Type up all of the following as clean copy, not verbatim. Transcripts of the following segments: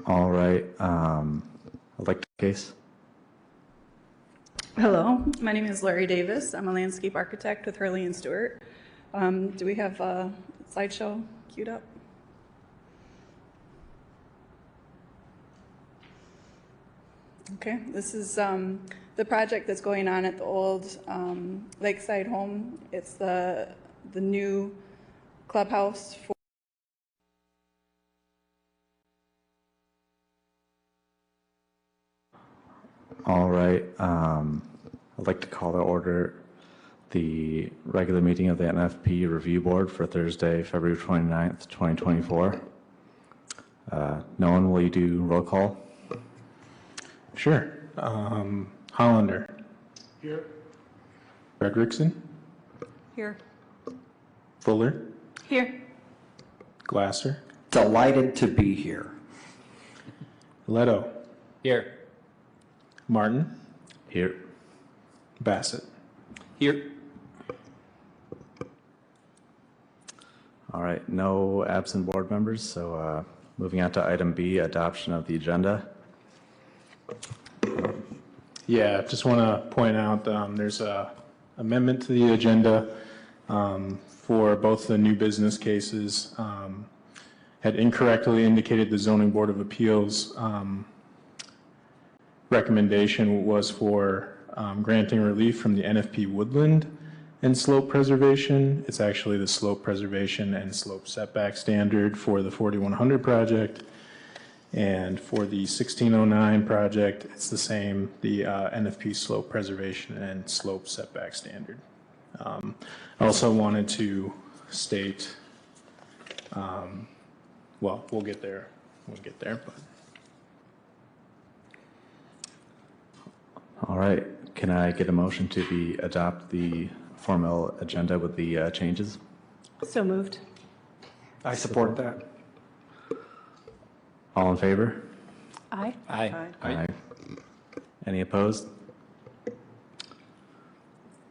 All right. I'd like to case. Hello, my name is Larry Davis. I'm a landscape architect with Hurley and Stewart. Do we have a slideshow queued up? Okay, this is the project that's going on at the old Lakeside home. It's the new clubhouse for All right. I'd like to call to order the regular meeting of the NFP Review Board for Thursday, February 29th, 2024. Nolan, will you do roll call? Sure. Hollander. Here. Fredrickson. here. Fuller. Here. Glasser. Delighted to be here. Leto. Here. Martin. Here. Bassett. Here. All right. No absent board members. So moving on to item B, adoption of the agenda. Yeah, just want to point out there's a amendment to the agenda for both the new business cases. Had incorrectly indicated the Zoning Board of Appeals recommendation was for granting relief from the NFP woodland and slope preservation. It's actually the slope preservation and slope setback standard for the 4100 project. And for the 1609 project, it's the same, the NFP slope preservation and slope setback standard. I also wanted to state, well, we'll get there, but. All right. Can I get a motion to adopt the formal agenda with the changes? So moved. I support that. All in favor? Aye. Aye. Aye. Any opposed?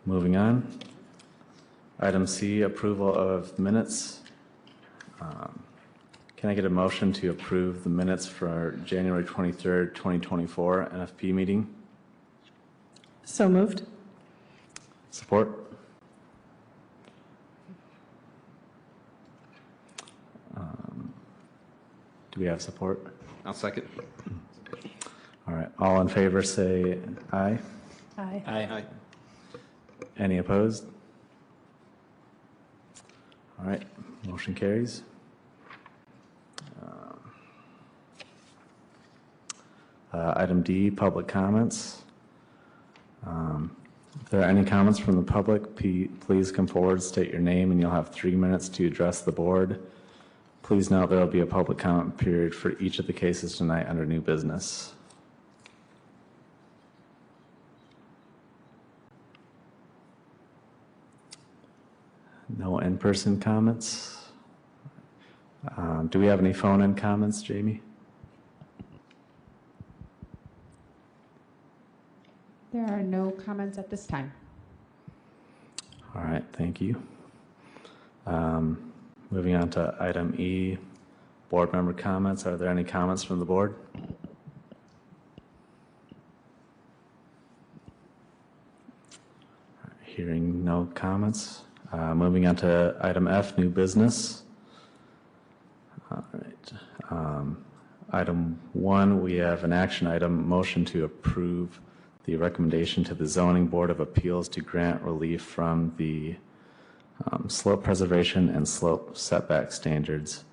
Moving on. Item C, approval of minutes. Can I get a motion to approve the minutes for our January 23rd, 2024 NFP meeting? So moved. Support? Do we have support? I'll second. All right. All in favor say aye. Aye. Aye. Any opposed? All right, motion carries. Item D, public comments. If there are any comments from the public, please come forward, state your name, and you'll have 3 minutes to address the board. Please note there will be a public comment period for each of the cases tonight under new business. No in-person comments. Do we have any phone-in comments, Jamie? There are no comments at this time. All right, thank you. Moving on to item E, board member comments. Are there any comments from the board? Hearing no comments. Moving on to item F, new business. All right. Item 1, we have an action item, motion to approve the recommendation to the Zoning Board of Appeals to grant relief from the slope preservation and slope setback standards.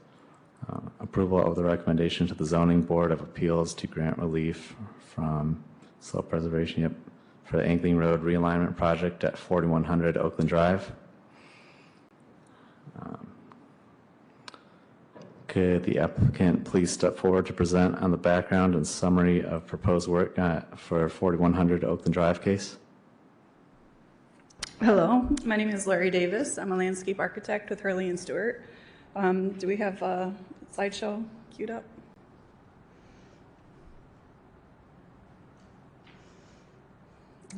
Approval of the recommendation to the Zoning Board of Appeals to grant relief from slope preservation, for the Angling Road realignment project at 4100 Oakland Drive. Could the applicant please step forward to present on the background and summary of proposed work for 4100 Oakland Drive case? Hello, my name is Larry Davis. I'm a landscape architect with Hurley and Stewart. Do we have a slideshow queued up?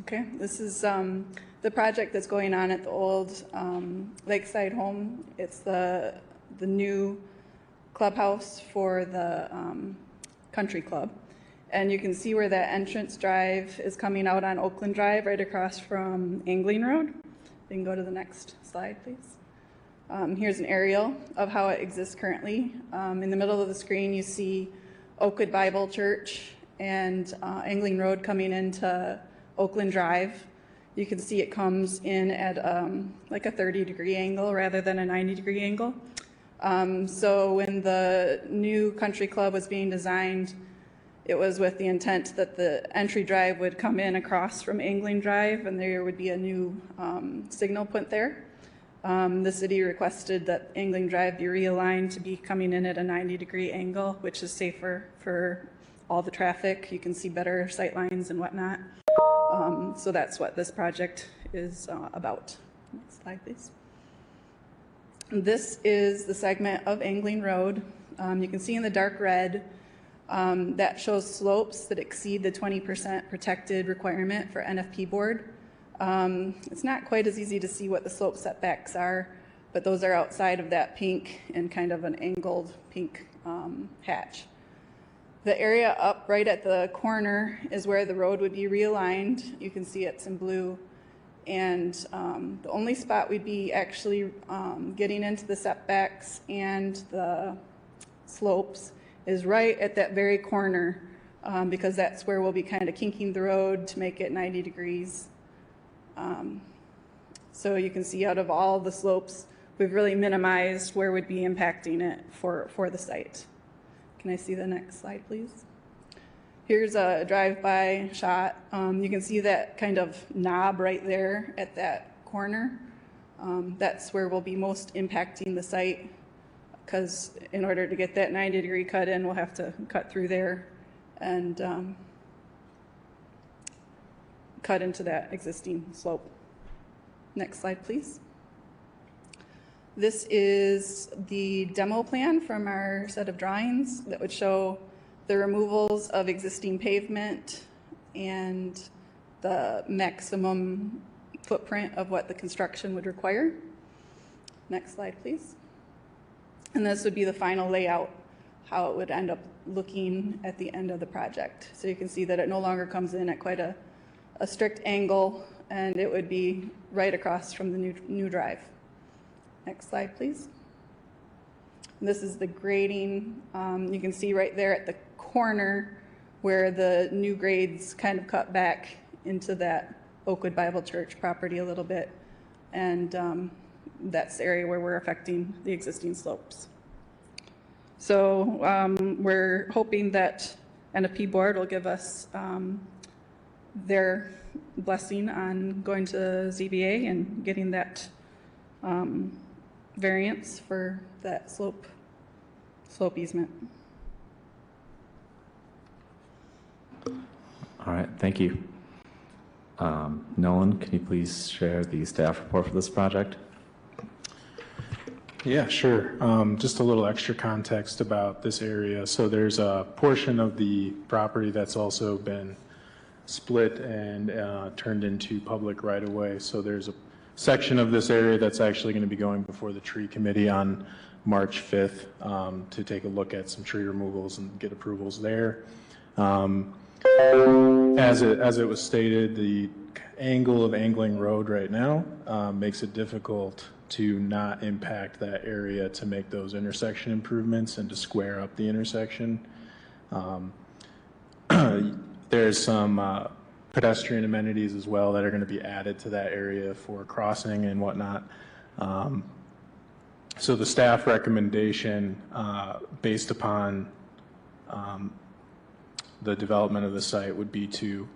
Okay, this is the project that's going on at the old lakeside home. It's the new clubhouse for the country club. And you can see where that entrance drive is coming out on Oakland Drive, right across from Angling Road. You can go to the next slide, please. Here's an aerial of how it exists currently. In the middle of the screen, you see Oakwood Bible Church and Angling Road coming into Oakland Drive. You can see it comes in at like a 30-degree angle rather than a 90-degree angle. So when the new country club was being designed, it was with the intent that the entry drive would come in across from Angling Drive and there would be a new signal put there. The city requested that Angling Drive be realigned to be coming in at a 90-degree angle, which is safer for all the traffic. You can see better sight lines and whatnot. So that's what this project is about. Next slide, please. This is the segment of Angling Road. You can see in the dark red that shows slopes that exceed the 20% protected requirement for NFP board. It's not quite as easy to see what the slope setbacks are, but those are outside of that pink and kind of an angled pink hatch. The area up right at the corner is where the road would be realigned. You can see it's in blue. And the only spot we'd be actually getting into the setbacks and the slopes is right at that very corner because that's where we'll be kind of kinking the road to make it 90 degrees. So you can see out of all the slopes, we've really minimized where we'd be impacting it for the site. Can I see the next slide, please? Here's a drive-by shot. You can see that kind of knob right there at that corner. That's where we'll be most impacting the site because in order to get that 90-degree cut in, we'll have to cut through there and cut into that existing slope. Next slide, please. This is the demo plan from our set of drawings that would show the removals of existing pavement and the maximum footprint of what the construction would require. Next slide, please. And this would be the final layout, how it would end up looking at the end of the project. So you can see that it no longer comes in at quite a strict angle, and it would be right across from the new drive. Next slide, please. This is the grading. You can see right there at the corner where the new grades kind of cut back into that Oakwood Bible Church property a little bit. And that's the area where we're affecting the existing slopes. So we're hoping that NFP board will give us their blessing on going to ZBA and getting that variance for that slope easement. All right, thank you. Nolan, can you please share the staff report for this project? Yeah, sure. Just a little extra context about this area. So there's a portion of the property that's also been split and turned into public right-of-way. So there's a section of this area that's actually going to be going before the tree committee on March 5th to take a look at some tree removals and get approvals there. As it was stated, the angle of Angling Road right now makes it difficult to not impact that area to make those intersection improvements and to square up the intersection. There's some pedestrian amenities as well that are going to be added to that area for crossing and whatnot. So the staff recommendation based upon the development of the site would be to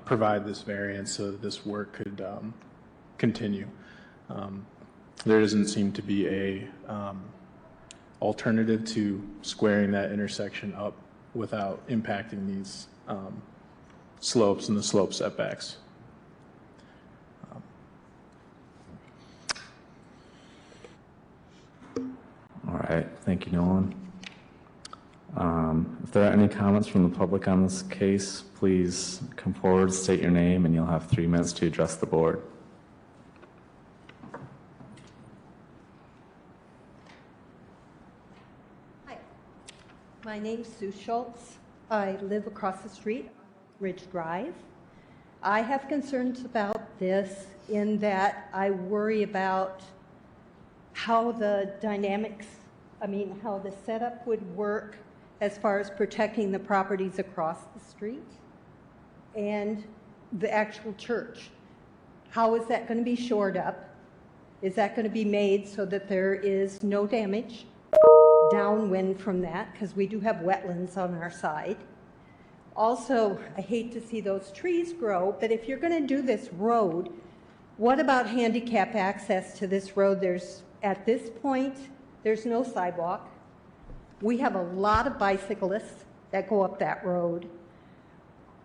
provide this variance so that this work could continue. There doesn't seem to be a alternative to squaring that intersection up without impacting these slopes and the slope setbacks. All right, thank you, Nolan. If there are any comments from the public on this case, please come forward, state your name, and you'll have 3 minutes to address the board. Hi, my name's Sue Schultz. I live across the street on Ridge Drive. I have concerns about this in that I worry about how the dynamics, how the setup would work as far as protecting the properties across the street and the actual church. How is that going to be shored up? Is that going to be made so that there is no damage downwind from that? Because we do have wetlands on our side. Also, I hate to see those trees grow, but if you're going to do this road, what about handicap access to this road? At this point, there's no sidewalk. We have a lot of bicyclists that go up that road.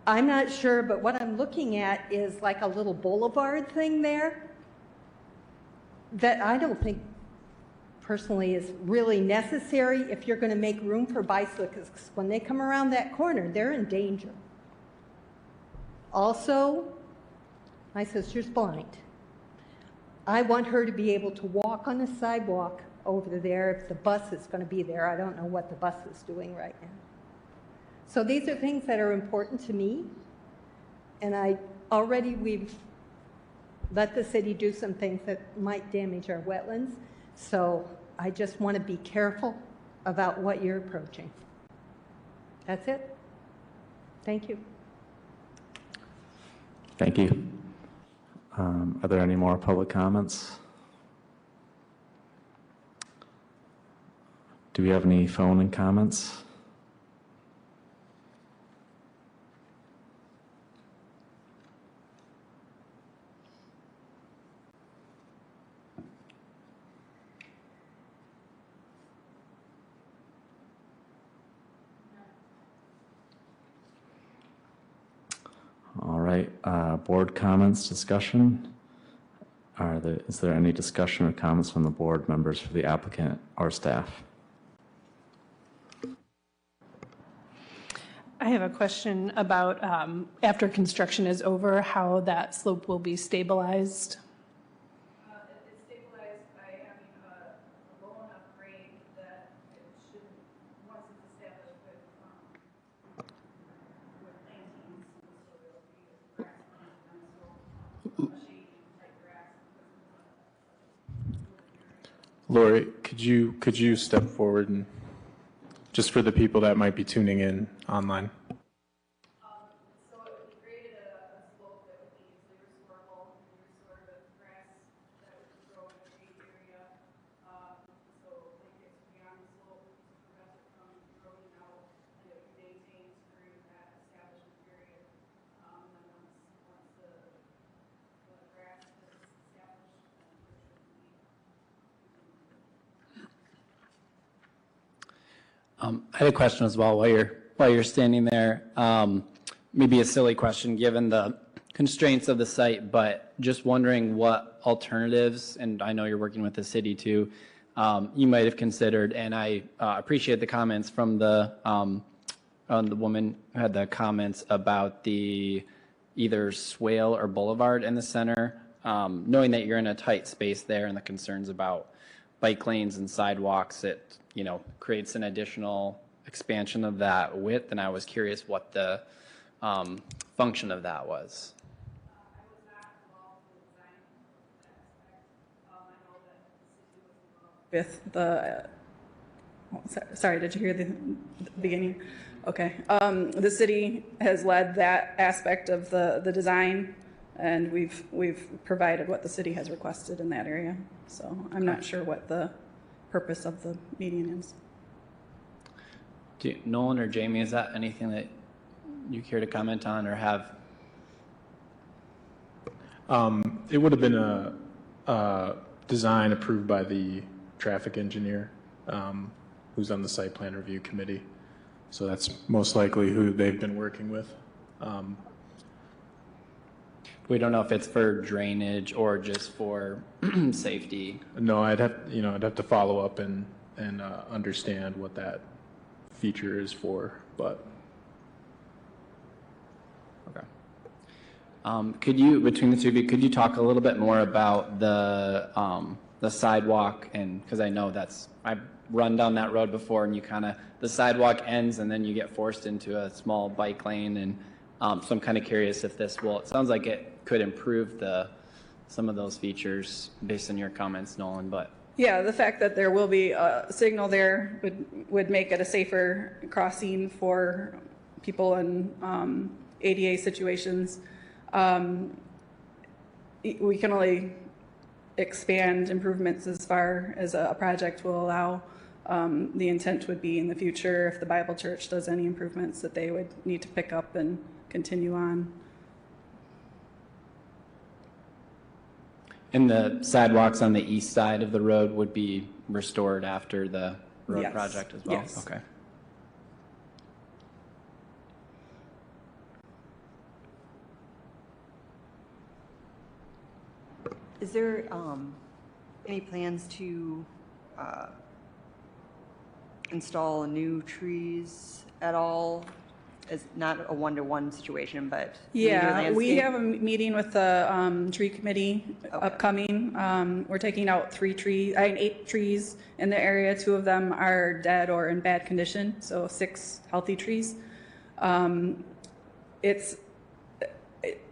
I'm not sure, but what I'm looking at is like a little boulevard thing there that I don't think personally is really necessary if you're going to make room for bicyclists. When they come around that corner, they're in danger. Also, my sister's blind. I want her to be able to walk on the sidewalk over there if the bus is going to be there. I don't know what the bus is doing right now. So these are things that are important to me. And we've let the city do some things that might damage our wetlands. So I just want to be careful about what you're approaching. That's it. Thank you. Thank you. Are there any more public comments? Do we have any phone-in comments? All right, board comments, discussion. Is there any discussion or comments from the board members for the applicant or staff? I have a question about after construction is over, how that slope will be stabilized. It's stabilized by having a low enough grade that it shouldn't, once it's established with plantings, so there'll be grass plants and so shady type grass. Lori, could you step forward and just for the people that might be tuning in online? So it would be created a slope that would be easily restorable, and resort of grass I had a question as well while you're standing there. Maybe a silly question given the constraints of the site, but just wondering what alternatives, and I know you're working with the city too, you might have considered. And I appreciate the comments from the woman who had the comments about the either swale or boulevard in the center, knowing that you're in a tight space there and the concerns about bike lanes and sidewalks, it creates an additional expansion of that width, and I was curious what the function of that was. With the, sorry, did you hear the beginning? Okay. The city has led that aspect of the design, and we've provided what the city has requested in that area. So I'm not sure what the purpose of the median is. Nolan or Jamie, is that anything that you care to comment on or have? It would have been a design approved by the traffic engineer who's on the site plan review committee. So that's most likely who they've been working with. We don't know if it's for drainage or just for safety. No, I'd have to follow up and understand what that feature is for, but. Okay. Could you, between the two of you, could you talk a little bit more about the sidewalk? And because I know I've run down that road before, and the sidewalk ends and then you get forced into a small bike lane. And so I'm kind of curious if it sounds like it could improve some of those features based on your comments, Nolan, but. Yeah, the fact that there will be a signal there would make it a safer crossing for people in ADA situations. We can only expand improvements as far as a project will allow. The intent would be in the future, if the Bible Church does any improvements, that they would need to pick up and continue on. And the sidewalks on the east side of the road would be restored after the road Yes. project as well? Yes. Okay. Is there any plans to install new trees at all? It's not a one-to-one situation, but Yeah, we have a meeting with the tree committee upcoming. We're taking out 8 trees in the area. 2 of them are dead or in bad condition, so 6 healthy trees. It's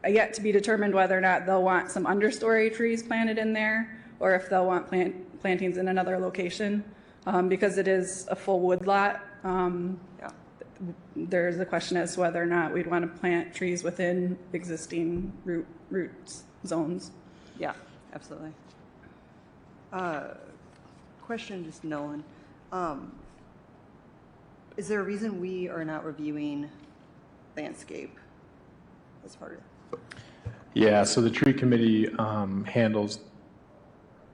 yet to be determined whether or not they'll want some understory trees planted in there, or if they'll want plantings in another location, because it is a full wood lot. There's a question as to whether or not we'd want to plant trees within existing root zones. Yeah, absolutely. Question, just Nolan. Is there a reason we are not reviewing landscape as part of it? Yeah, so the tree committee handles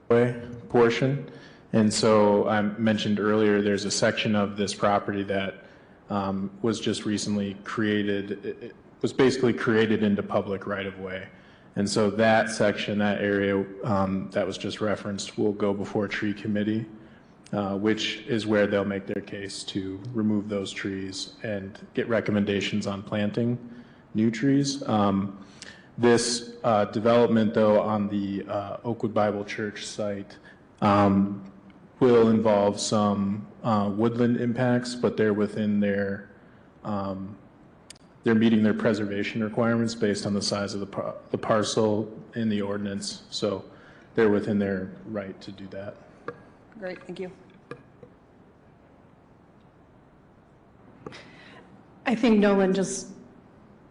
the portion. And so I mentioned earlier, there's a section of this property that was just recently created. It was basically created into public right-of-way. And so that section, that area that was just referenced, will go before tree committee, which is where they'll make their case to remove those trees and get recommendations on planting new trees. This development, though, on the Oakwood Bible Church site will involve some woodland impacts, but they're within they're meeting their preservation requirements based on the size of the parcel in the ordinance. So they're within their right to do that. Great, thank you. I think Nolan just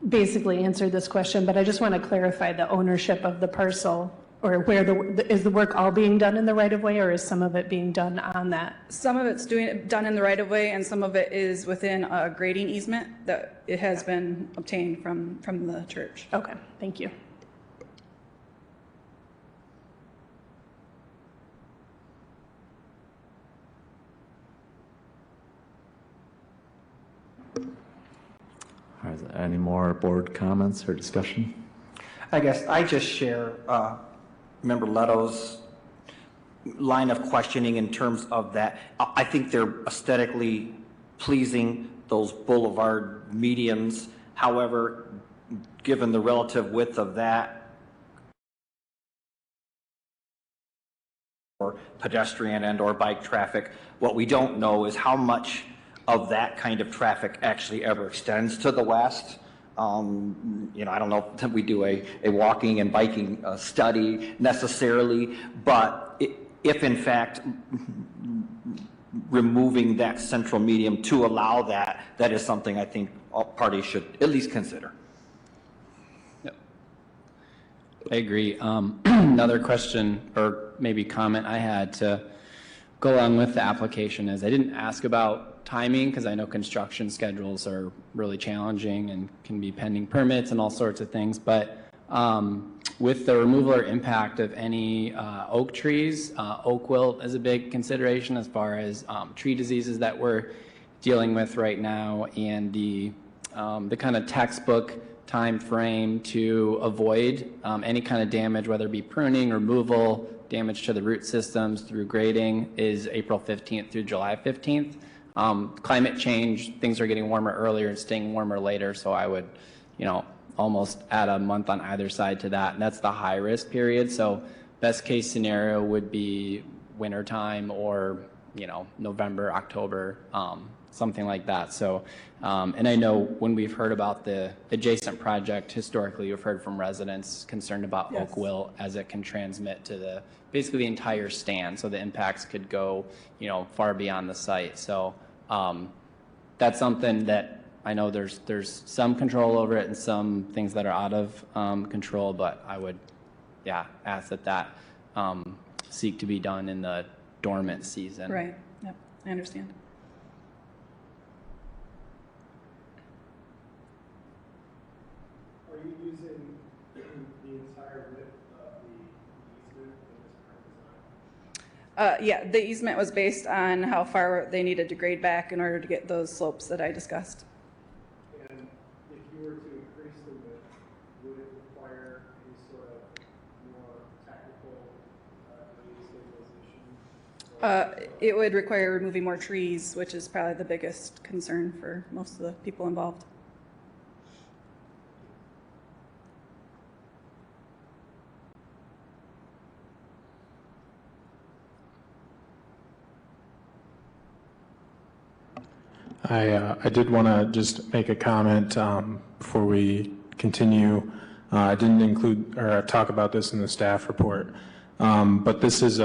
basically answered this question, but I just want to clarify the ownership of the parcel, or where is the work all being done in the right of way, or is some of it being done on that? Some of it's done in the right of way, and some of it is within a grading easement that it has been obtained from the church. Okay, thank you. Any more board comments or discussion? I guess I just share Member Leto's line of questioning in terms of that. I think they're aesthetically pleasing, those boulevard medians. However, given the relative width of that, or pedestrian and or bike traffic, what we don't know is how much of that kind of traffic actually ever extends to the west. I don't know if we do a walking and biking study necessarily, but if in fact removing that central medium to allow that, that is something I think all parties should at least consider. Yep. I agree. Another question or maybe comment I had to go along with the application is I didn't ask about timing because I know construction schedules are really challenging and can be pending permits and all sorts of things. But with the removal or impact of any oak trees, oak wilt is a big consideration as far as tree diseases that we're dealing with right now, and the kind of textbook time frame to avoid any kind of damage, whether it be pruning, removal, damage to the root systems through grading, is April 15th through July 15th. Climate change, things are getting warmer earlier and staying warmer later, so I would, almost add a month on either side to that, and that's the high risk period. So best case scenario would be wintertime or, November, October, something like that. So, and I know when we've heard about the adjacent project, historically, we've heard from residents concerned about Yes. oak wilt as it can transmit to basically the entire stand. So the impacts could go, far beyond the site. So that's something that I know there's some control over it and some things that are out of control, but I would, ask that seek to be done in the dormant season. Right, yep, I understand. Are you using the entire width of the easement in this current design? Yeah, the easement was based on how far they needed to grade back in order to get those slopes that I discussed. And if you were to increase the width, would it require any sort of more technical grade stabilization? It would require removing more trees, which is probably the biggest concern for most of the people involved. I did want to just make a comment before we continue. I didn't include or talk about this in the staff report, but this is,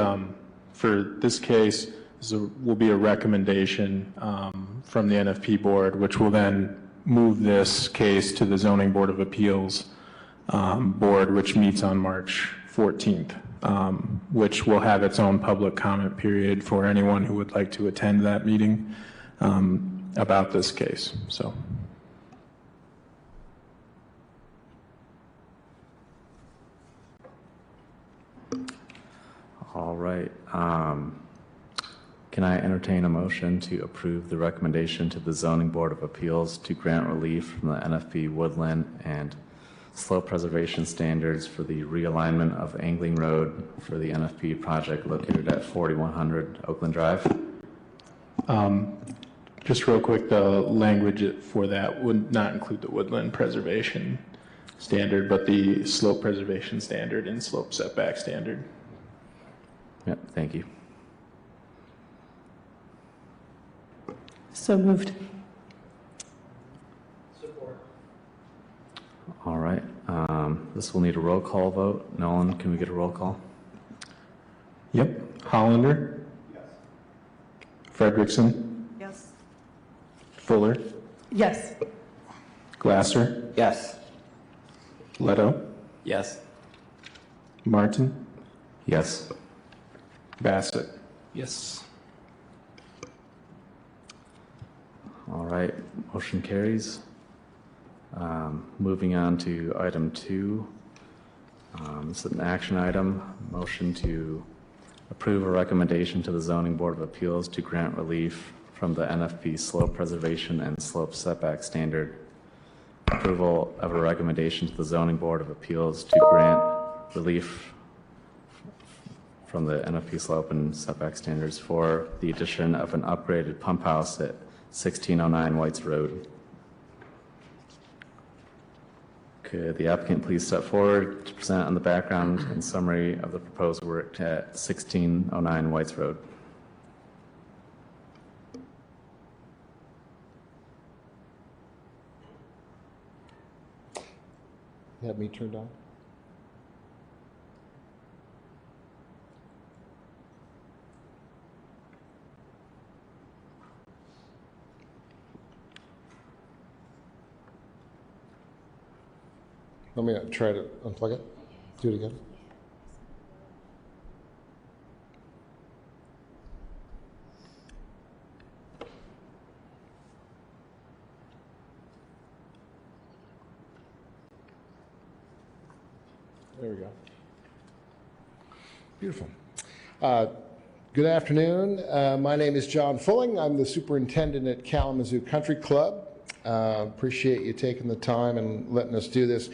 for this case, will be a recommendation from the NFP board, which will then move this case to the Zoning Board of Appeals board, which meets on March 14th, which will have its own public comment period for anyone who would like to attend that meeting about this case. So. All right. Can I entertain a motion to approve the recommendation to the Zoning Board of Appeals to grant relief from the NFP woodland and slope preservation standards for the realignment of Angling Road for the NFP project located at 4100 Oakland Drive? Just real quick, the language for that would not include the woodland preservation standard, but the slope preservation standard and slope setback standard. Yep, thank you. So moved. All right. This will need a roll call vote. Nolan, can we get a roll call? Yep. Hollander? Yes. Frederickson? Yes. Fuller? Yes. Glasser? Yes. Leto? Yes. Martin? Yes. Bassett? Yes. All right. Motion carries. Moving on to item 2. This is an action item. Motion to approve a recommendation to the Zoning Board of Appeals to grant relief from the NFP slope preservation and slope setback standard approval of a recommendation to the Zoning Board of Appeals to grant relief from the NFP slope and setback standards for the addition of an upgraded pump house at 1609 Whites Road. Could the applicant please step forward to present on the background and summary of the proposed work at 1609 Whites Road? You have me turned on? Let me try to unplug it. Do it again. There we go. Beautiful. Good afternoon. My name is John Fulling. I'm the superintendent at Kalamazoo Country Club. Appreciate you taking the time and letting us do this.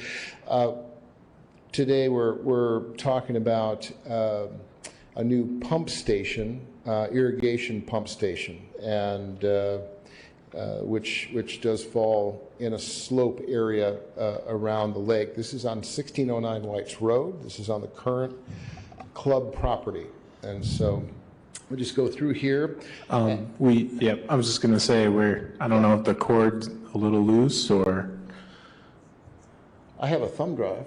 Today we're talking about a new pump station, irrigation pump station, and which does fall in a slope area around the lake. This is on 1609 Whites Road. This is on the current club property, and so we'll just go through here. I was just going to say, I don't know if the cord's a little loose or. I have a thumb drive,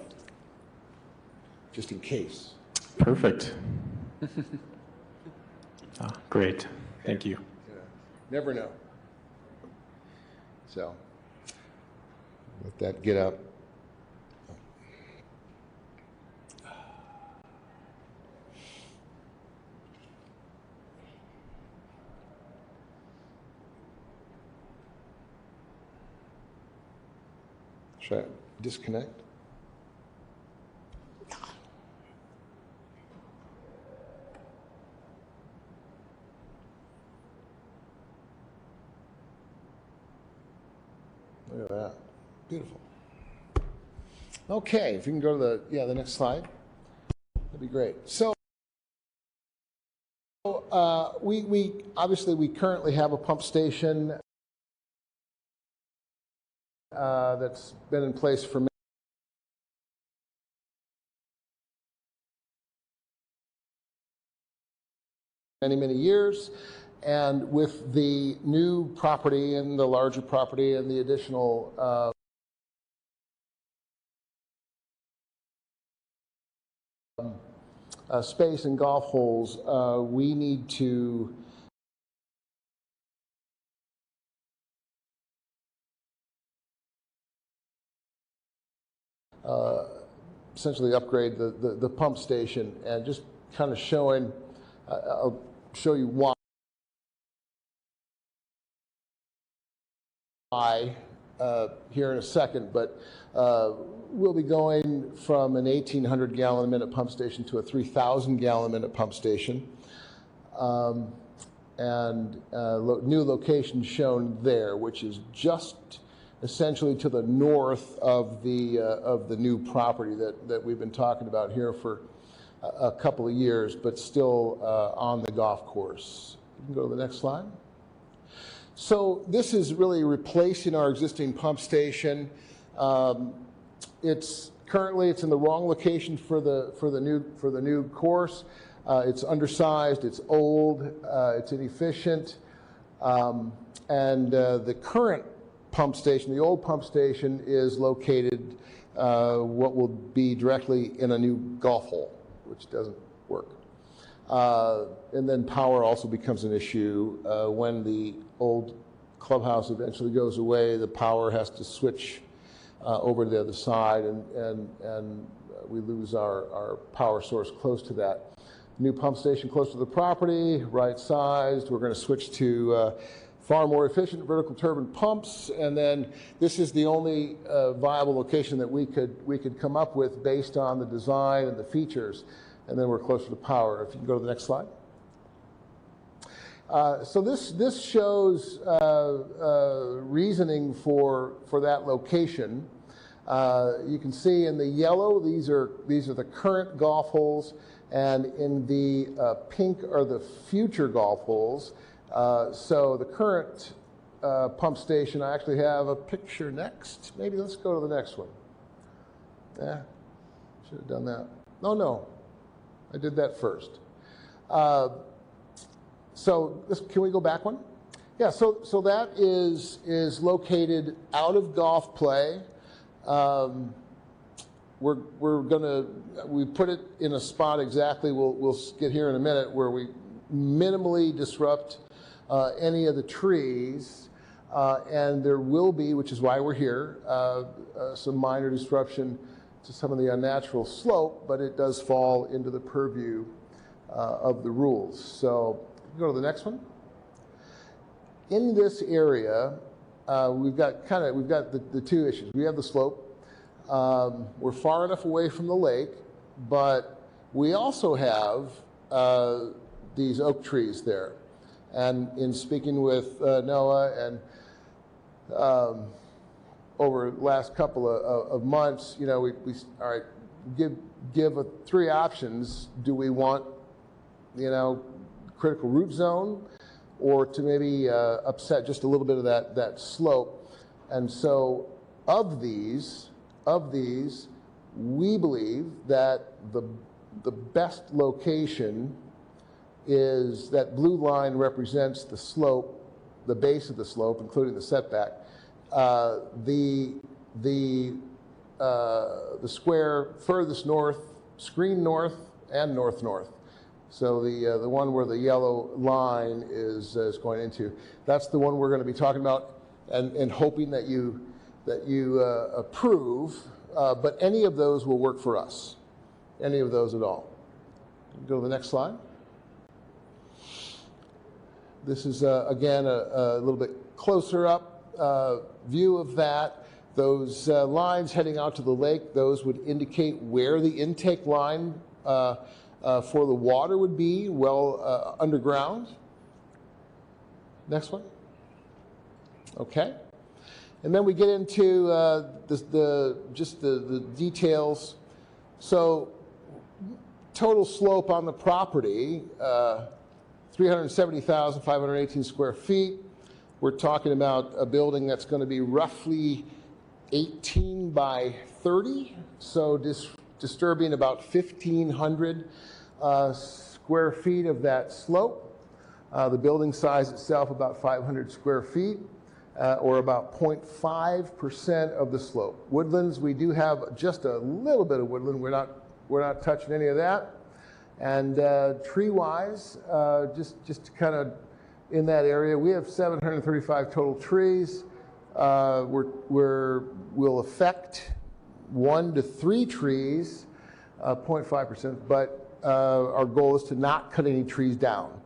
just in case. Perfect. Great. Thank you. Never know. So, let that get up. Should I disconnect? Look at that. Beautiful. Okay, if you can go to the next slide, that'd be great. So we obviously currently have a pump station that's been in place for many years, and with the new property and the larger property and the additional space and golf holes, we need to essentially upgrade the pump station, and just kind of showing, I'll show you why here in a second, but we'll be going from an 1,800 gallon a minute pump station to a 3,000 gallon a minute pump station, and new location shown there, which is just essentially to the north of the new property that we've been talking about here for a couple of years, but still on the golf course. You can go to the next slide. So this is really replacing our existing pump station. It's in the wrong location for the new course. It's undersized, it's old, it's inefficient, and the current pump station, the old pump station, is located what will be directly in a new golf hole, which doesn't work. And then power also becomes an issue. When the old clubhouse eventually goes away, the power has to switch over to the other side, and we lose our power source close to that. New pump station close to the property, right sized. We're going to switch to far more efficient vertical turbine pumps, and then this is the only viable location that we could come up with based on the design and the features, and then we're closer to power. If you can go to the next slide. So this shows reasoning for that location. You can see in the yellow, these are the current golf holes, and in the pink are the future golf holes. So the current pump station, I actually have a picture next. Maybe let's go to the next one. Yeah, should have done that. No, I did that first. So can we go back one? Yeah, so that is located out of golf play. We put it in a spot exactly, we'll get here in a minute, where we minimally disrupt any of the trees, and there will be, which is why we're here, some minor disruption to some of the unnatural slope, but it does fall into the purview of the rules. So go to the next one. In this area, we've got the two issues. We have the slope. We're far enough away from the lake, but we also have these oak trees there. And in speaking with Noah and over the last couple of months, we all right, give three options. Do we want, critical root zone, or to maybe upset just a little bit of that slope? And so of these, we believe that the best location is that blue line represents the slope, the base of the slope, including the setback. The square furthest north, screen north, and north-north. So the one where the yellow line is going into, that's the one we're going to be talking about, and hoping that you approve. But any of those will work for us. Any of those at all. Go to the next slide. This is again a little bit closer up view of that. Those lines heading out to the lake, those would indicate where the intake line for the water would be, well underground. Next one. Okay. And then we get into just the details. So total slope on the property, 370,518 square feet. We're talking about a building that's going to be roughly 18 by 30, so disturbing about 1,500 square feet of that slope. The building size itself about 500 square feet, or about 0.5% of the slope. Woodlands, we do have just a little bit of woodland. We're not touching any of that. And tree-wise, just kind of in that area, we have 735 total trees. We'll affect 1 to 3 trees, 0.5%, but our goal is to not cut any trees down.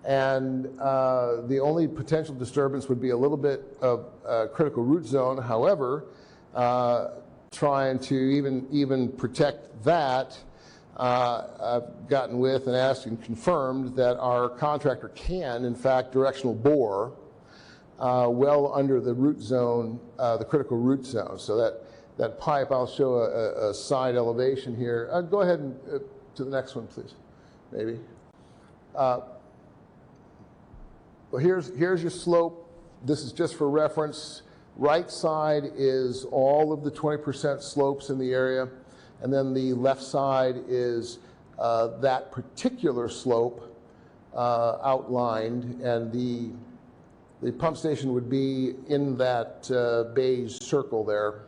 And the only potential disturbance would be a little bit of critical root zone. However, trying to even protect that, I've gotten with and asked and confirmed that our contractor can, in fact, directional bore well under the root zone, the critical root zone. So that pipe, I'll show a side elevation here. Go ahead and to the next one, please, maybe. Well, here's your slope. This is just for reference. Right side is all of the 20% slopes in the area, and then the left side is that particular slope outlined, and the pump station would be in that beige circle there,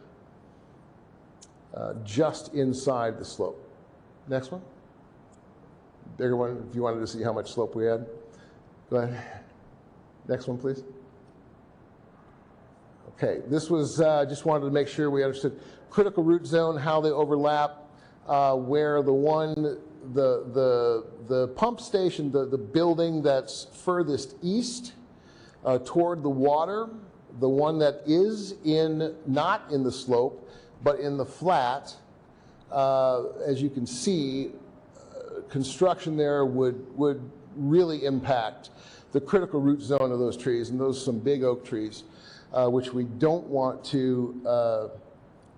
just inside the slope. Next one. Bigger one, if you wanted to see how much slope we had. Go ahead. Next one, please. Okay, this was, just wanted to make sure we understood critical root zone, how they overlap, where the pump station, the building that's furthest east toward the water, the one that is not in the slope, but in the flat, as you can see, construction there would really impact. the critical root zone of those trees, and those are some big oak trees, which we don't want to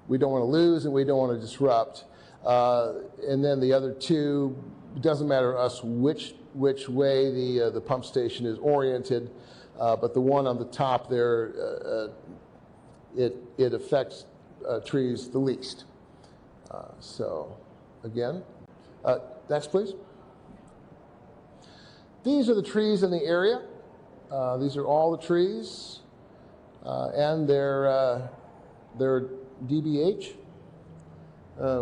lose and we don't want to disrupt. And then the other two, it doesn't matter to us which way the pump station is oriented, but the one on the top there, it affects trees the least. So again, next please. These are the trees in the area. These are all the trees, and they're DBH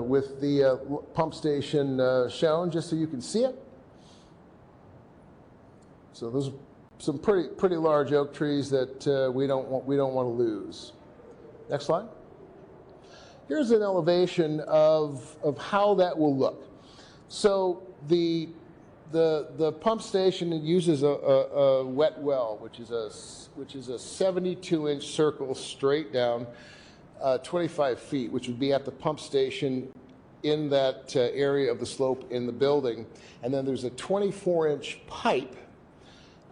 with the pump station shown, just so you can see it. So those are some pretty large oak trees that we don't want to lose. Next slide. Here's an elevation of how that will look. So the pump station uses a wet well, which is a 72-inch circle straight down 25 feet, which would be at the pump station in that area of the slope in the building. And then there's a 24-inch pipe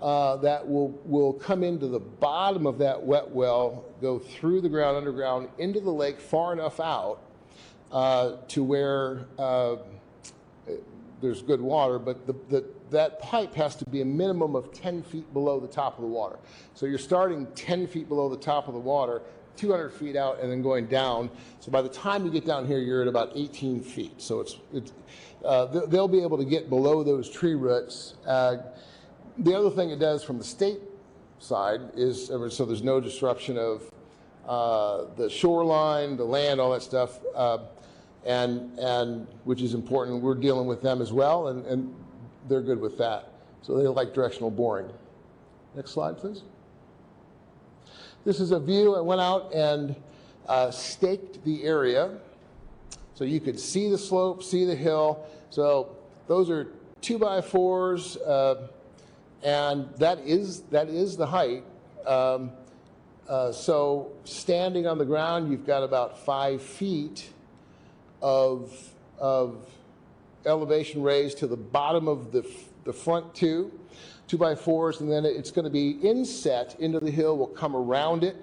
that will come into the bottom of that wet well, go through the ground, underground, into the lake far enough out to where there's good water, but that pipe has to be a minimum of 10 feet below the top of the water. So you're starting 10 feet below the top of the water, 200 feet out, and then going down. So by the time you get down here, you're at about 18 feet. So they'll be able to get below those tree roots. The other thing it does from the state side is, so there's no disruption of the shoreline, the land, all that stuff, and which is important. We're dealing with them as well, and they're good with that. So they like directional boring. Next slide, please. This is a view. I went out and staked the area so you could see the slope, see the hill. So those are 2x4s. And that is the height. So standing on the ground, you've got about 5 feet of elevation raised to the bottom of the front 2x4s, and then it's going to be inset into the hill. We'll come around it.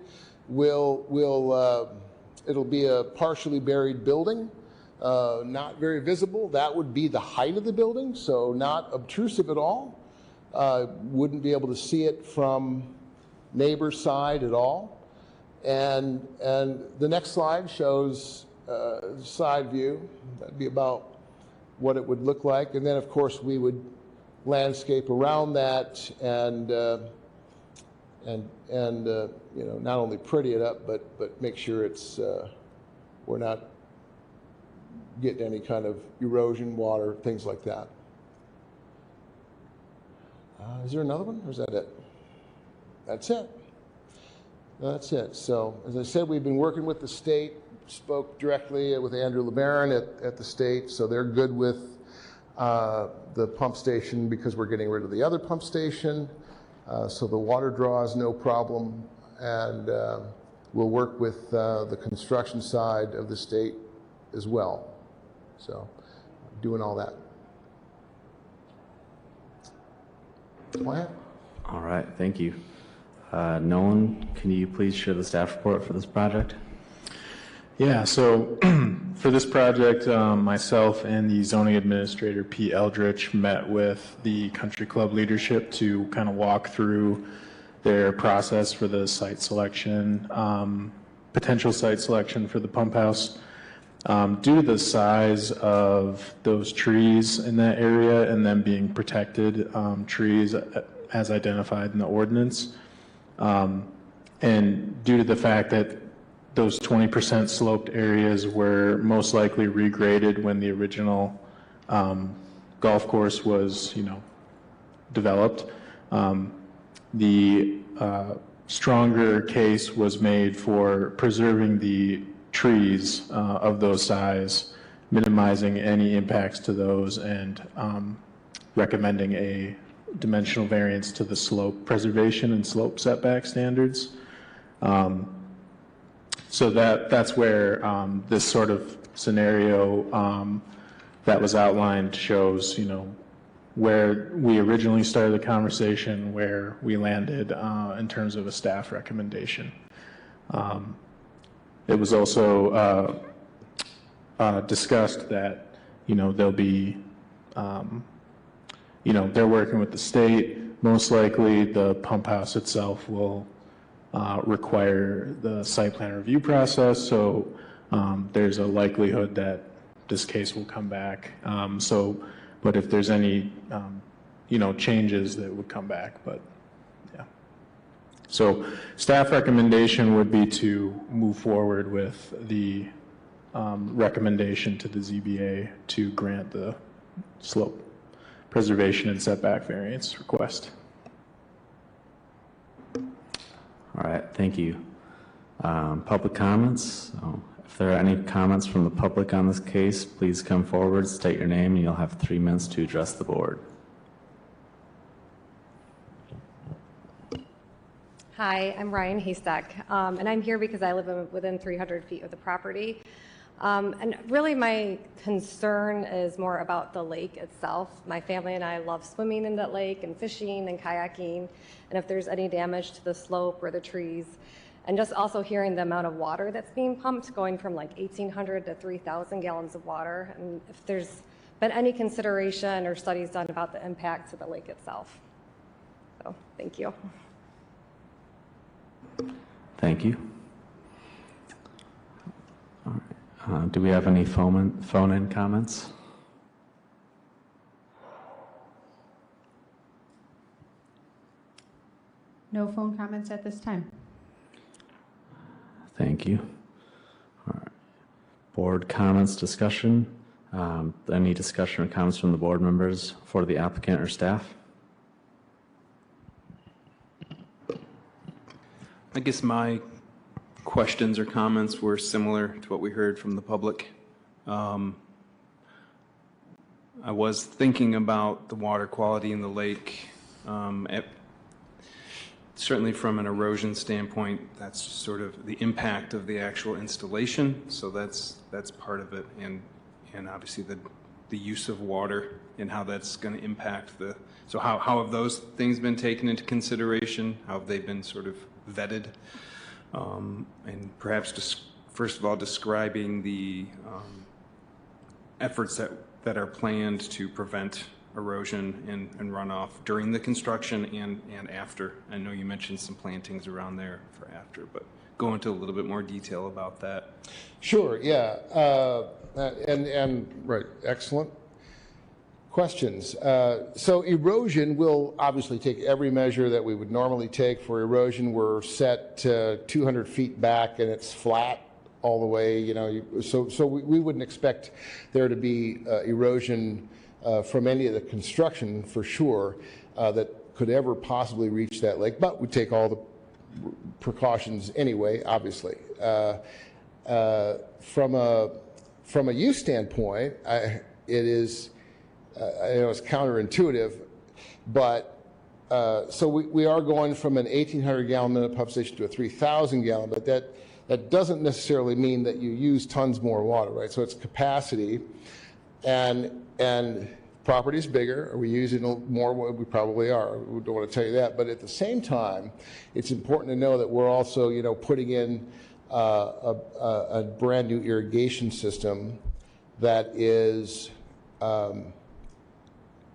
It'll be a partially buried building, not very visible. That would be the height of the building, so not obtrusive at all. Wouldn't be able to see it from neighbor's side at all. And the next slide shows side view. That'd be about what it would look like. And then, of course, we would landscape around that and not only pretty it up, but make sure it's we're not getting any kind of erosion, water, things like that. Is there another one, or is that it? That's it. That's it. So, as I said, we've been working with the state, spoke directly with Andrew LeBaron at the state, so they're good with the pump station because we're getting rid of the other pump station, so the water draw is no problem, and we'll work with the construction side of the state as well. So, doing all that. Go ahead. All right, thank you. Nolan, can you please share the staff report for this project? Yeah, so for this project, myself and the zoning administrator, Pete Eldridge, met with the country club leadership to kind of walk through their process for the site selection, potential site selection for the pump house. Due to the size of those trees in that area and them being protected trees as identified in the ordinance, and due to the fact that those 20% sloped areas were most likely regraded when the original golf course was, developed, the stronger case was made for preserving the trees of those size, minimizing any impacts to those, and recommending a dimensional variance to the slope preservation and slope setback standards. So that's where this sort of scenario that was outlined shows, where we originally started the conversation, where we landed in terms of a staff recommendation. It was also discussed that, there'll be, they're working with the state. Most likely the pump house itself will require the site plan review process. So there's a likelihood that this case will come back. But if there's any, changes that would come back, but yeah. So staff recommendation would be to move forward with the recommendation to the ZBA to grant the slope preservation and setback variance request. All right, thank you. Public comments. If there are any comments from the public on this case, please come forward, state your name, and you'll have 3 minutes to address the board. Hi, I'm Ryan Haystack, and I'm here because I live within 300 feet of the property. And really my concern is more about the lake itself. My family and I love swimming in that lake and fishing and kayaking, and if there's any damage to the slope or the trees, and just also hearing the amount of water that's being pumped, going from like 1,800 to 3,000 gallons of water, and if there's been any consideration or studies done about the impact to the lake itself. So, thank you. Thank you. All right. Do we have any phone-in comments? No phone comments at this time. Thank you. All right. Board comments, discussion. Any discussion or comments from the board members for the applicant or staff? I guess my questions or comments were similar to what we heard from the public. I was thinking about the water quality in the lake. Certainly from an erosion standpoint, that's sort of the impact of the actual installation. So that's part of it, and obviously the use of water and how that's going to impact the. So how have those things been taken into consideration? How have they been sort of vetted? And perhaps just first of all describing the efforts that are planned to prevent erosion and runoff during the construction and after. I know you mentioned some plantings around there for after, but go into a little bit more detail about that. Sure, yeah. Right, excellent questions. So erosion, will obviously take every measure that we would normally take for erosion. We're set 200 feet back and it's flat all the way, so we wouldn't expect there to be erosion from any of the construction for sure that could ever possibly reach that lake, but we take all the precautions anyway, obviously. From a use standpoint, it is, I know it's counterintuitive, but so we are going from an 1,800 gallon minute pump station to a 3,000 gallon, but that doesn't necessarily mean that you use tons more water, right? So it's capacity, and property is bigger. Are we using more? We probably are. We don't want to tell you that, but at the same time, it's important to know that we're also, putting in a brand new irrigation system that is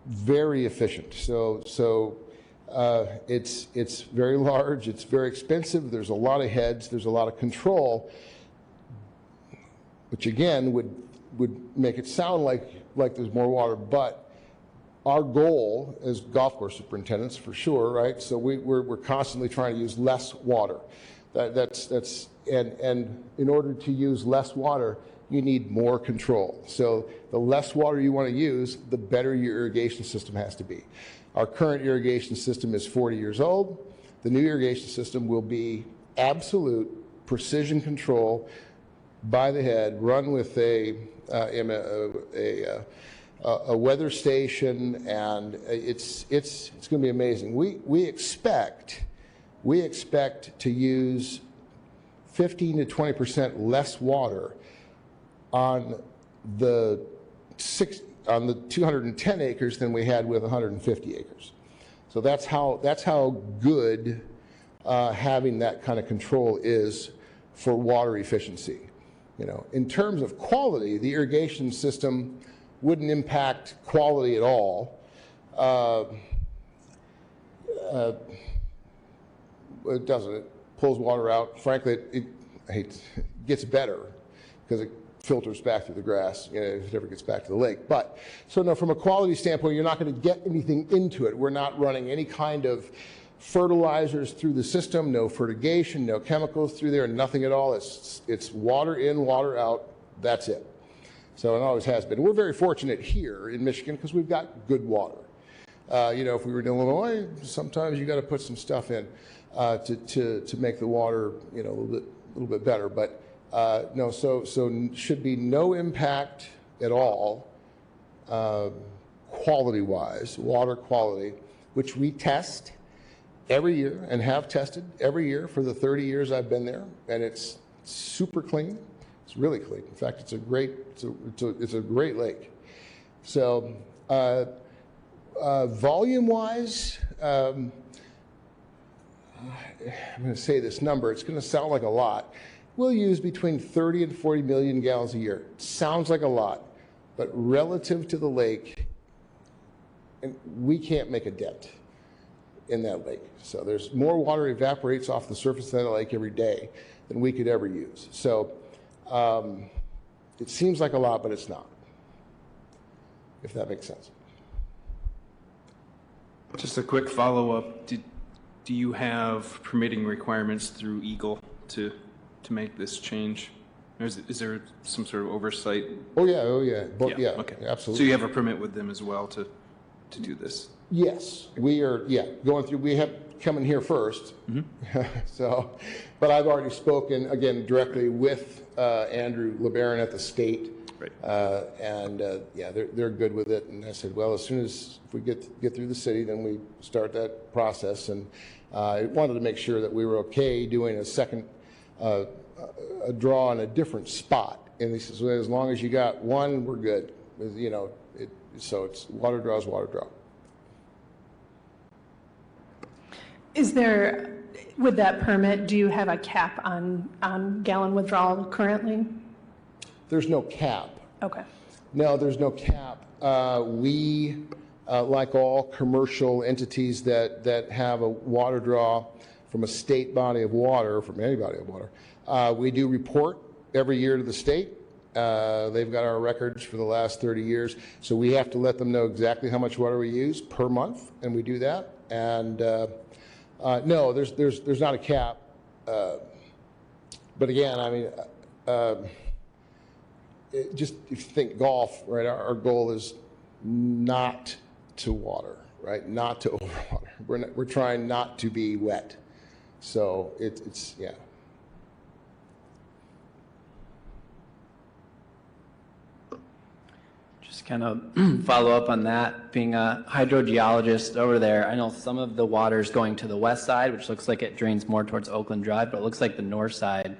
very efficient. So it's very large. It's very expensive. There's a lot of heads. There's a lot of control, which again would make it sound like there's more water, but our goal as golf course superintendents, for sure, right? So we're constantly trying to use less water. That's and in order to use less water, you need more control. So the less water you want to use, the better your irrigation system has to be. Our current irrigation system is 40 years old. The new irrigation system will be absolute precision control by the head, run with a weather station, and it's going to be amazing. We expect to use 15 to 20% less water on the on the 210 acres than we had with 150 acres. So that's how good having that kind of control is for water efficiency. In terms of quality, the irrigation system wouldn't impact quality at all. It doesn't. It pulls water out. Frankly, it gets better because it filters back through the grass, if it ever gets back to the lake. But, so no, from a quality standpoint, you're not going to get anything into it. We're not running any kind of fertilizers through the system, no fertigation, no chemicals through there, nothing at all. It's water in, water out, that's it. So it always has been. We're very fortunate here in Michigan because we've got good water. If we were in Illinois, sometimes you got to put some stuff in to make the water, a little bit better. But no, so should be no impact at all, quality-wise, water quality, which we test every year and have tested every year for the 30 years I've been there, and it's super clean. It's really clean. In fact, it's a great lake. So volume-wise, I'm going to say this number. It's going to sound like a lot. We'll use between 30 and 40 million gallons a year. Sounds like a lot, but relative to the lake, and we can't make a dent in that lake. So there's more water evaporates off the surface of that lake every day than we could ever use. So it seems like a lot, but it's not, if that makes sense. Just a quick follow-up. Do you have permitting requirements through Eagle to make this change? Or is there some sort of oversight? Oh yeah. Yeah, okay. Absolutely. So you have a permit with them as well to do this? Yes, we are, going through, we have coming here first. Mm-hmm. So, but I've already spoken, again, directly with Andrew LeBaron at the state. Right. They're good with it. And I said, well, as soon as if we get through the city, then we start that process. And I wanted to make sure that we were okay doing a second a draw in a different spot. And he says, well, as long as you got one, we're good. So it's water draw is water draw. Is there, with that permit, do you have a cap on gallon withdrawal currently? There's no cap. Okay. No, there's no cap. We, like all commercial entities that have a water draw from a state body of water, from any body of water, we do report every year to the state. They've got our records for the last 30 years, so we have to let them know exactly how much water we use per month, and we do that. And no, there's not a cap. But again, I mean, just if you think golf, right? Our goal is not to water, right? Not to overwater. We're trying not to be wet. So it's yeah. Just kind of follow up on that. Being a hydrogeologist over there, I know some of the water is going to the west side, which looks like it drains more towards Oakland Drive, but it looks like the north side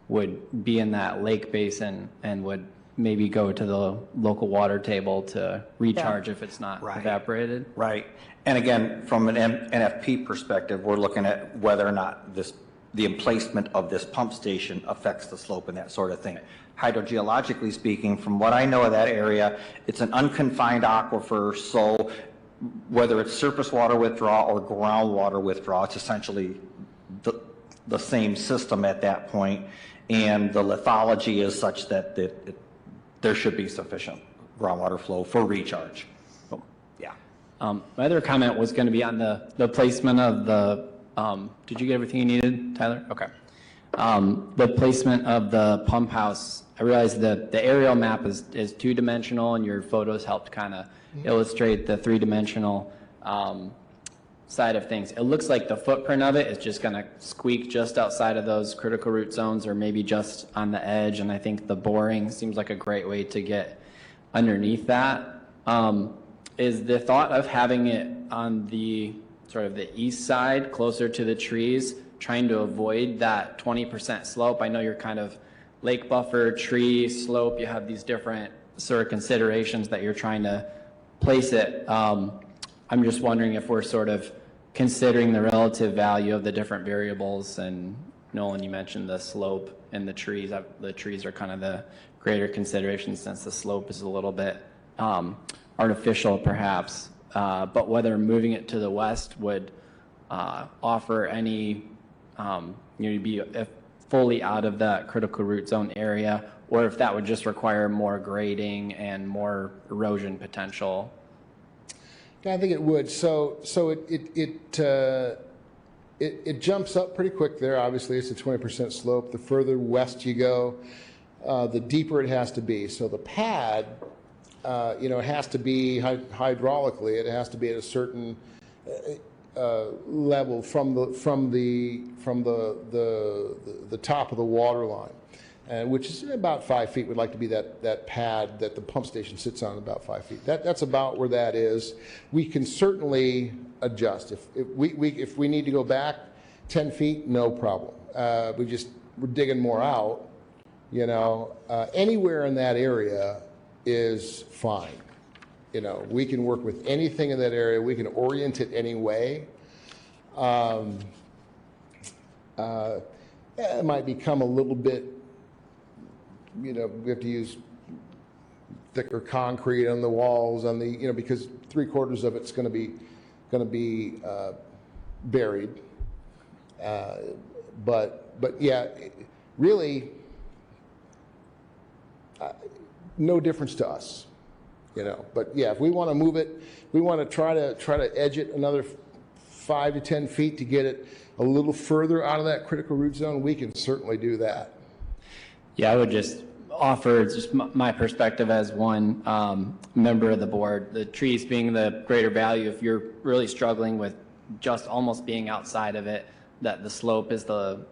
would be in that lake basin and would maybe go to the local water table to recharge if it's not evaporated. Right. And again, from an NFP perspective, we're looking at whether or not the emplacement of this pump station affects the slope and that sort of thing. Hydrogeologically speaking, from what I know of that area, it's an unconfined aquifer, so whether it's surface water withdrawal or groundwater withdrawal, it's essentially the same system at that point, and the lithology is such that there should be sufficient groundwater flow for recharge. So, yeah. My other comment was going to be on the placement of the, did you get everything you needed, Tyler? Okay. The placement of the pump house, I realize that the aerial map is two-dimensional, and your photos helped kind of illustrate the three-dimensional side of things. It looks like the footprint of it is just going to squeak just outside of those critical root zones, or maybe just on the edge, and I think the boring seems like a great way to get underneath that. Is the thought of having it on the sort of the east side, closer to the trees, trying to avoid that 20% slope? I know you're kind of lake buffer, tree slope, you have these different sort of considerations that you're trying to place it. I'm just wondering if we're sort of considering the relative value of the different variables. And Nolan, you mentioned the slope and the trees. The trees are kind of the greater consideration since the slope is a little bit artificial perhaps. But whether moving it to the west would offer any, be fully out of that critical root zone area, or if that would just require more grading and more erosion potential. Yeah, I think it would. So it jumps up pretty quick there. Obviously, it's a 20% slope. The further west you go, the deeper it has to be. So the pad, it has to be hydraulically. It has to be at a certain level from the top of the water line, which is about 5 feet. Would like to be that pad that the pump station sits on, about 5 feet. That's about where that is. We can certainly adjust if we need to go back 10 feet, no problem. We're digging more out. Anywhere in that area is fine. We can work with anything in that area. We can orient it any way. It might become a little bit, we have to use thicker concrete on the walls, because 3/4 of it's going to be buried. But yeah, really, no difference to us. But yeah, if we want to move it, we want to try to edge it another 5 to 10 feet to get it a little further out of that critical root zone, we can certainly do that. Yeah, I would just offer just my perspective as one member of the board. The trees being the greater value, if you're really struggling with just almost being outside of it, that the slope is the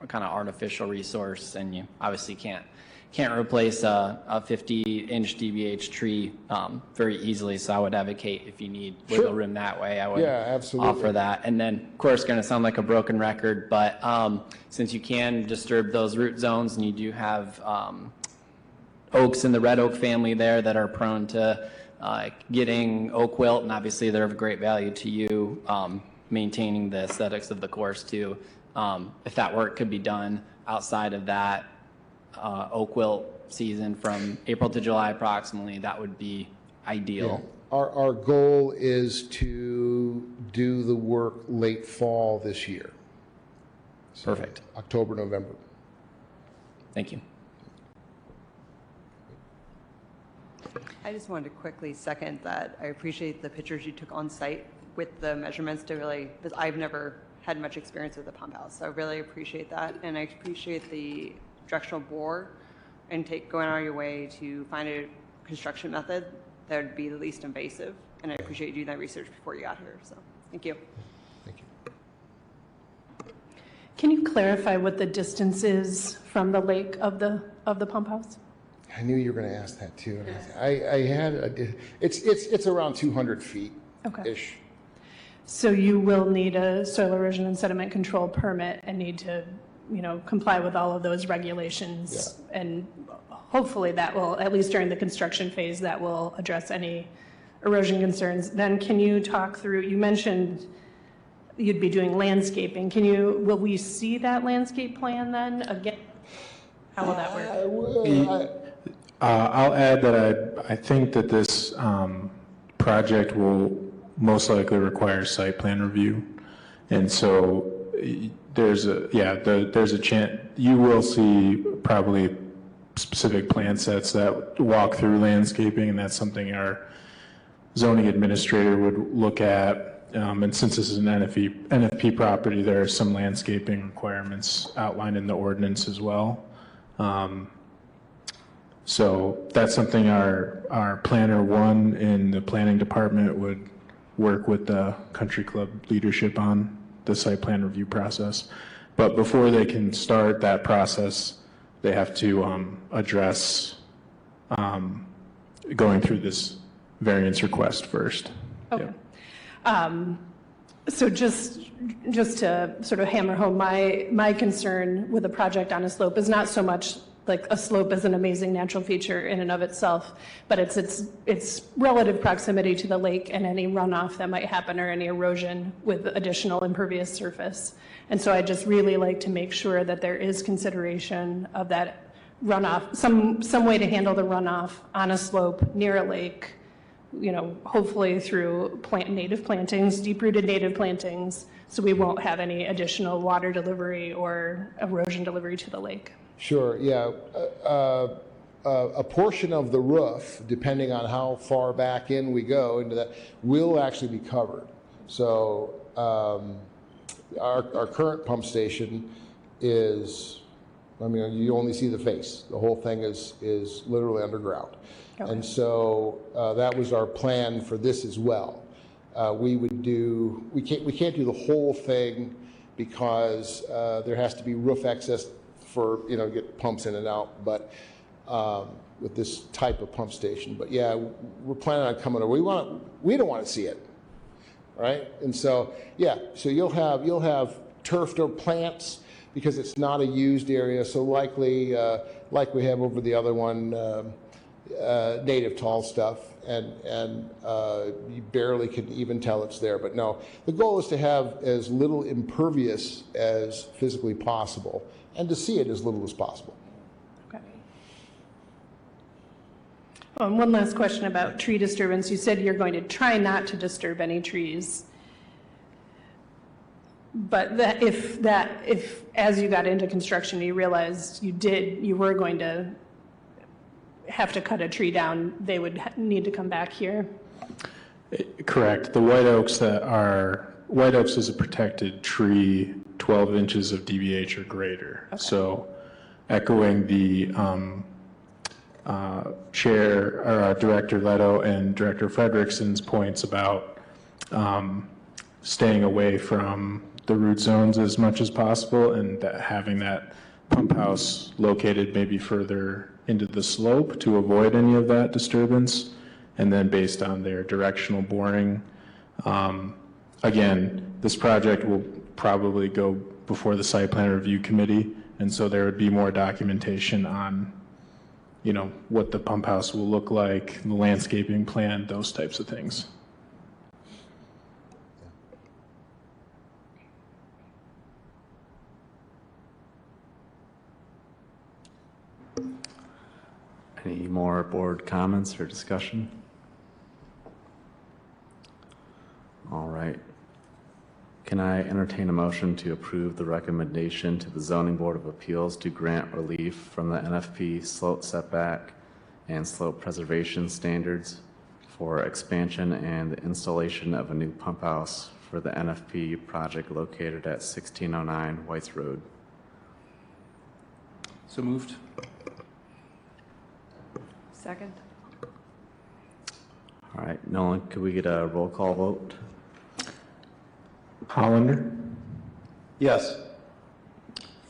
kind of artificial resource, and you obviously can't replace a 50-inch DBH tree very easily. So I would advocate, if you need wiggle room that way, I would offer that. And then, of course, going to sound like a broken record, but since you can disturb those root zones, and you do have oaks in the red oak family there that are prone to getting oak wilt, and obviously they're of great value to you, maintaining the aesthetics of the course too. If that work could be done outside of that oak wilt season from April to July approximately, that would be ideal. Yeah. Our goal is to do the work late fall this year. So perfect. October, November. Thank you. I just wanted to quickly second that. I appreciate the pictures you took on site with the measurements because I've never had much experience with the pump house. So I really appreciate that. And I appreciate the directional bore and going out of your way to find a construction method that would be the least invasive. And I appreciate you doing that research before you got here. So thank you. Thank you. Can you clarify what the distance is from the lake of the pump house? I knew you were going to ask that too. It's around 200 feet ish. So you will need a soil erosion and sediment control permit and need to comply with all of those regulations. Yeah. And hopefully that will, at least during the construction phase, that will address any erosion concerns. Then can you talk through, you mentioned you'd be doing landscaping. Will we see that landscape plan then again? How will that work? I'll add that I think that this project will most likely require site plan review. And so there's a chance you will see probably specific plan sets that walk through landscaping, and that's something our zoning administrator would look at. And since this is an NFP property, there are some landscaping requirements outlined in the ordinance as well. So that's something our planner one in the planning department would work with the country club leadership on the site plan review process. But before they can start that process, they have to address going through this variance request first. Okay. Yeah. So just to sort of hammer home, my concern with a project on a slope is not so much like a slope is an amazing natural feature in and of itself, but it's relative proximity to the lake and any runoff that might happen or any erosion with additional impervious surface. And so I just really like to make sure that there is consideration of that runoff, some way to handle the runoff on a slope near a lake, hopefully through native plantings, deep-rooted native plantings, so we won't have any additional water delivery or erosion delivery to the lake. Sure, yeah. A portion of the roof, depending on how far back in we go into that, will actually be covered. So our current pump station is, you only see the face. The whole thing is literally underground. Okay. And so that was our plan for this as well. We can't do the whole thing because there has to be roof access for, get pumps in and out, but with this type of pump station. But yeah, we're planning on coming over. We don't want to see it, right? And so, yeah, so you'll have turfed or plants because it's not a used area, so likely, like we have over the other one, native tall stuff, and you barely can even tell it's there. But no, the goal is to have as little impervious as physically possible and to see it as little as possible. Okay. Oh, and one last question about tree disturbance. You said you're going to try not to disturb any trees. But if as you got into construction you realized you were going to have to cut a tree down, they would need to come back here? Correct. The white oaks is a protected tree, 12 inches of DBH or greater. Okay. So echoing the Director Leto and Director Frederickson's points about staying away from the root zones as much as possible and having that pump house located maybe further into the slope to avoid any of that disturbance. And then based on their directional boring, again, this project will probably go before the site plan review committee. And so there would be more documentation on, what the pump house will look like, the landscaping plan, those types of things. Any more board comments or discussion? All right. Can I entertain a motion to approve the recommendation to the Zoning Board of Appeals to grant relief from the NFP slope setback and slope preservation standards for expansion and the installation of a new pump house for the NFP project located at 1609 Whites Road? So moved. Second. All right, Nolan, could we get a roll call vote? Hollander? Yes.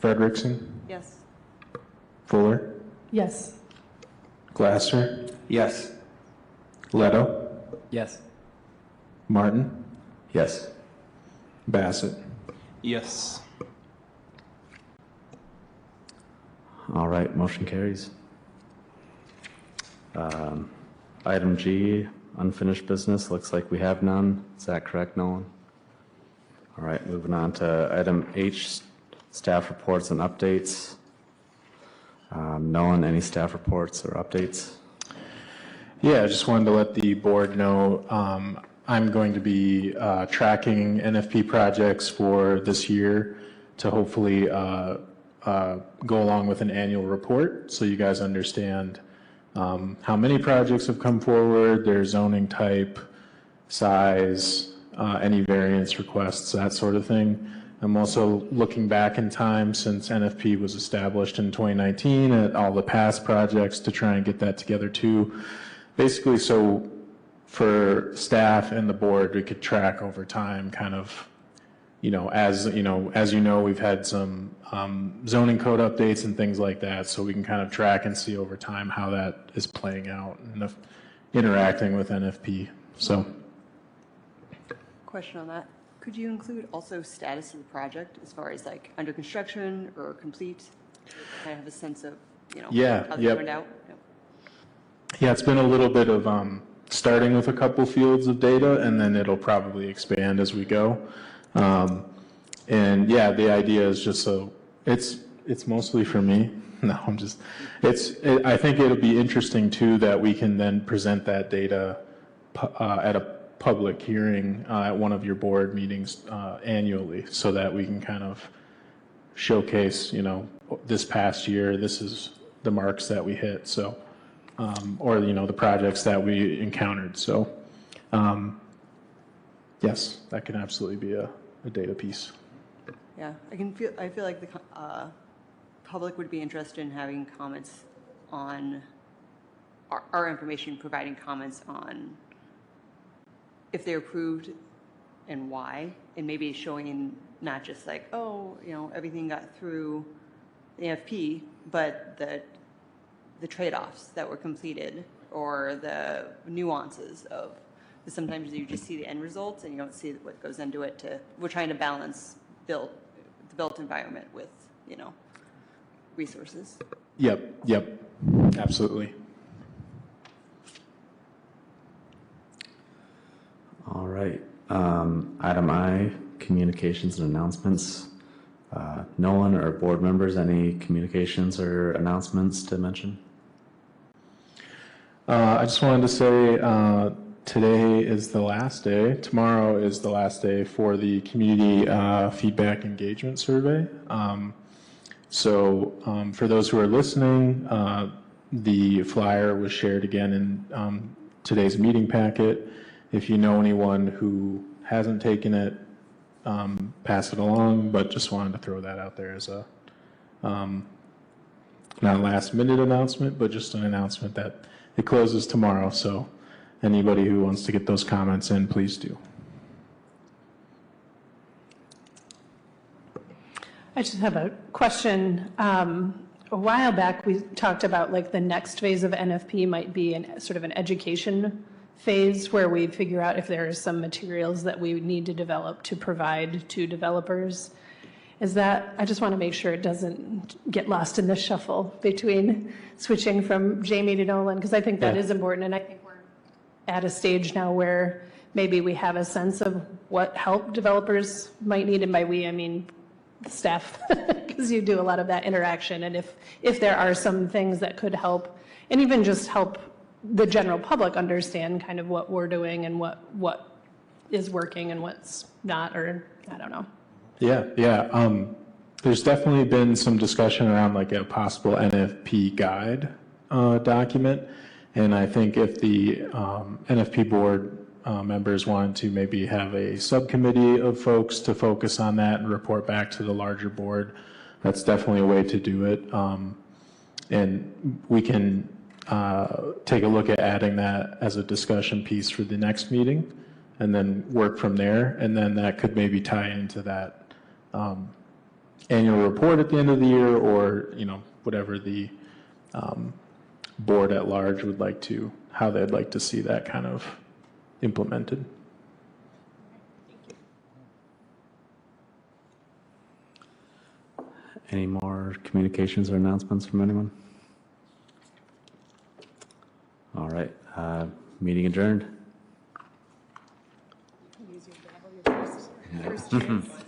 Frederickson? Yes. Fuller? Yes. Glasser? Yes. Leto? Yes. Martin? Yes. Bassett? Yes. All right, motion carries. Item G, unfinished business. Looks like we have none. Is that correct, Nolan? All right, moving on to item H, staff reports and updates. Nolan, any staff reports or updates? Yeah, I just wanted to let the board know I'm going to be tracking NFP projects for this year to hopefully go along with an annual report so you guys understand how many projects have come forward, their zoning type, size, any variance requests, that sort of thing. I'm also looking back in time since NFP was established in 2019 at all the past projects to try and get that together too. Basically, so for staff and the board, we could track over time kind of, as we've had some zoning code updates and things like that, so we can kind of track and see over time how that is playing out and interacting with NFP. So. Question on that. Could you include also status of the project as far as like under construction or complete? I have a sense of Yeah, how they yep. turned out? Yep. Yeah, it's been a little bit of starting with a couple fields of data, and then it'll probably expand as we go. And yeah, the idea is just so it's mostly for me. No, I think it'll be interesting too that we can then present that data at a public hearing at one of your board meetings annually, so that we can kind of showcase, this past year, this is the marks that we hit. So, or the projects that we encountered. So, yes, that can absolutely be a data piece. Yeah, I feel like the public would be interested in having comments on our information, providing comments on if they're approved and why, and maybe showing not just like, everything got through the NFP, but the trade-offs that were completed or the nuances of, sometimes you just see the end results and you don't see what goes into it. We're trying to balance the built environment with, resources. Yep, absolutely. All right. Item I, communications and announcements. Nolan or board members, any communications or announcements to mention? I just wanted to say today is the last day. Tomorrow is the last day for the community feedback engagement survey. So for those who are listening, the flyer was shared again in today's meeting packet. If you know anyone who hasn't taken it, pass it along, but just wanted to throw that out there as a not a last minute announcement, but just an announcement that it closes tomorrow. So anybody who wants to get those comments in, please do. I just have a question. A while back, we talked about like the next phase of NFP might be sort of an education phase where we figure out if there are some materials that we need to develop to provide to developers. I just want to make sure it doesn't get lost in the shuffle between switching from Jamie to Nolan, because I think that is important, and I think we're at a stage now where maybe we have a sense of what help developers might need, and by we, I mean staff, because you do a lot of that interaction, and if there are some things that could help, and even just help the general public understand kind of what we're doing and what is working and what's not, or I don't know. Yeah. There's definitely been some discussion around like a possible NFP guide document, and I think if the NFP board members wanted to maybe have a subcommittee of folks to focus on that and report back to the larger board, that's definitely a way to do it. And we can take a look at adding that as a discussion piece for the next meeting and then work from there. And then that could maybe tie into that annual report at the end of the year, or, whatever the board at large would like to, how they'd like to see that kind of implemented. Any more communications or announcements from anyone? All right, meeting adjourned. Use your gavel, your first chance.